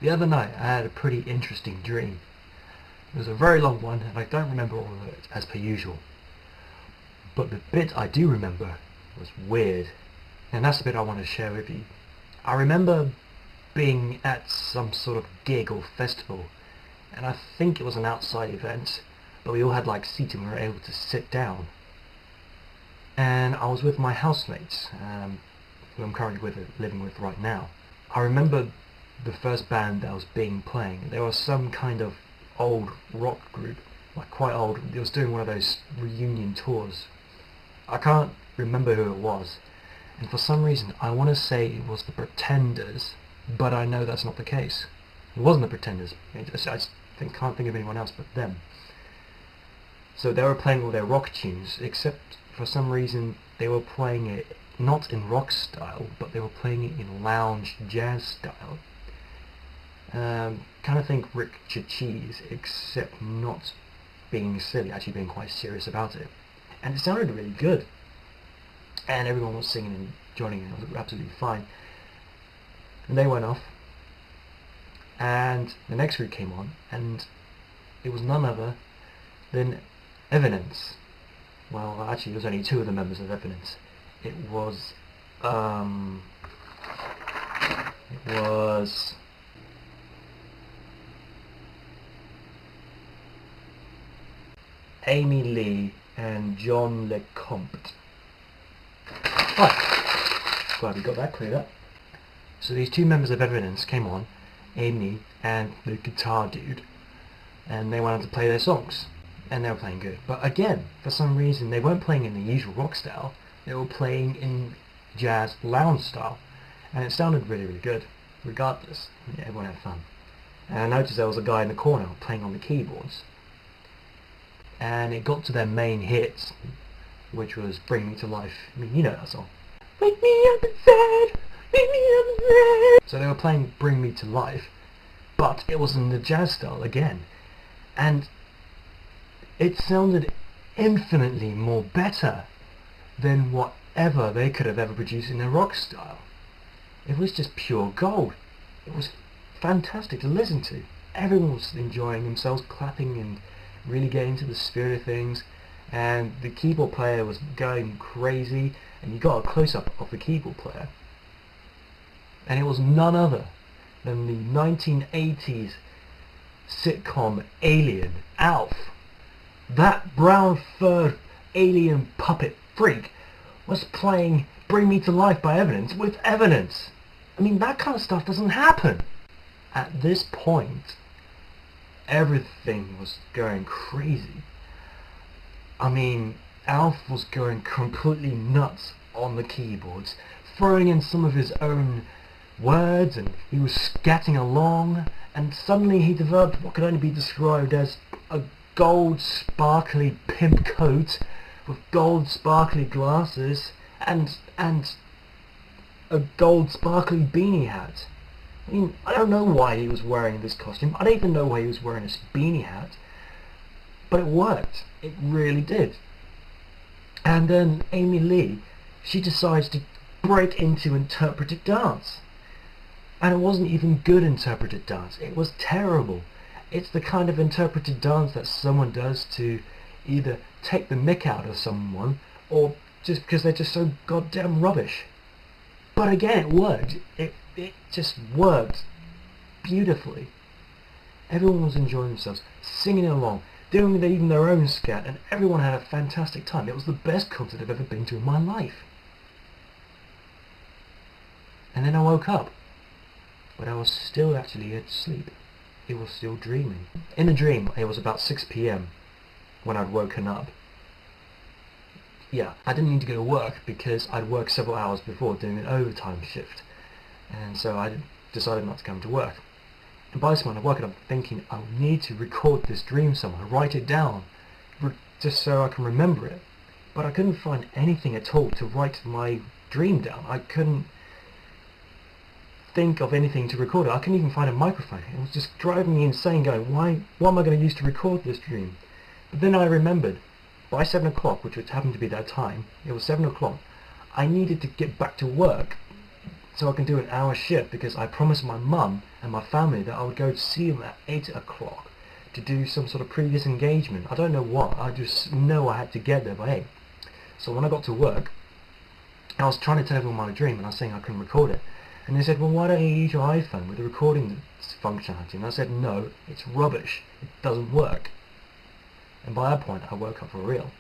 The other night I had a pretty interesting dream. It was a very long one and I don't remember all of it as per usual. But the bit I do remember was weird, and that's the bit I want to share with you. I remember being at some sort of gig or festival, and I think it was an outside event, but we all had like seating, we were able to sit down. And I was with my housemates, who I'm currently living with right now. I remember the first band that was being playing. There was some kind of old rock group, like quite old. It was doing one of those reunion tours. I can't remember who it was, and for some reason I want to say it was the Pretenders, but I know that's not the case. It wasn't the Pretenders. I just can't think of anyone else but them. So they were playing all their rock tunes, except for some reason they were playing it not in rock style, but they were playing it in lounge jazz style. Kind of think Richard Cheese, except not being silly, actually being quite serious about it. And it sounded really good. And everyone was singing and joining in. It was absolutely fine. And they went off. And the next group came on, and it was none other than Evanescence. Well, actually, there was only two of the members of Evanescence. It was Amy Lee and John LeCompte. Right, glad we got that cleared up. So these two members of Evanescence came on, Amy and the guitar dude, and they wanted to play their songs, and they were playing good. But again, for some reason, they weren't playing in the usual rock style. They were playing in jazz lounge style, and it sounded really, really good. Regardless, yeah, everyone had fun. And I noticed there was a guy in the corner playing on the keyboards, and it got to their main hits, which was Bring Me to Life. I mean, you know that song. Wake me up inside, wake me up inside. So they were playing Bring Me to Life, but it was in the jazz style again, and it sounded infinitely more better than whatever they could have ever produced in their rock style. It was just pure gold. It was fantastic to listen to. Everyone was enjoying themselves, clapping and really getting into the spirit of things, and the keyboard player was going crazy, and you got a close-up of the keyboard player, and it was none other than the 1980s sitcom alien, ALF. That brown-furred alien puppet freak was playing Bring Me to Life by Evanescence with Evanescence. I mean, that kind of stuff doesn't happen. At this point, everything was going crazy. I mean, Alf was going completely nuts on the keyboards, throwing in some of his own words, and he was scatting along, and suddenly he developed what could only be described as a gold sparkly pimp coat with gold sparkly glasses and a gold sparkly beanie hat. I mean, I don't know why he was wearing this costume. I don't even know why he was wearing this beanie hat. But it worked. It really did. And then Amy Lee, she decides to break into interpretive dance. And it wasn't even good interpretive dance. It was terrible. It's the kind of interpretive dance that someone does to either take the mick out of someone or just because they're just so goddamn rubbish. But again, it worked. It just worked beautifully. Everyone was enjoying themselves, singing along, doing even their own scat, and everyone had a fantastic time. It was the best concert I've ever been to in my life. And then I woke up, but I was still actually asleep. It was still dreaming. In the dream, it was about 6 p.m. when I'd woken up. Yeah, I didn't need to go to work because I'd worked several hours before doing an overtime shift, and so I decided not to come to work. And by this point, I woke up thinking I need to record this dream somewhere, write it down, just so I can remember it. But I couldn't find anything at all to write my dream down. I couldn't think of anything to record it. I couldn't even find a microphone. It was just driving me insane, going, what am I going to use to record this dream? But then I remembered, by 7 o'clock, which would happen to be that time, it was 7 o'clock, I needed to get back to work so I can do an hour shift, because I promised my mum and my family that I would go to see them at 8 o'clock to do some sort of previous engagement. I don't know what, I just know I had to get there by 8. So when I got to work, I was trying to tell everyone my dream, and I was saying I couldn't record it. And they said, well, why don't you use your iPhone with the recording functionality? And I said, no, it's rubbish. It doesn't work. And by that point, I woke up for real.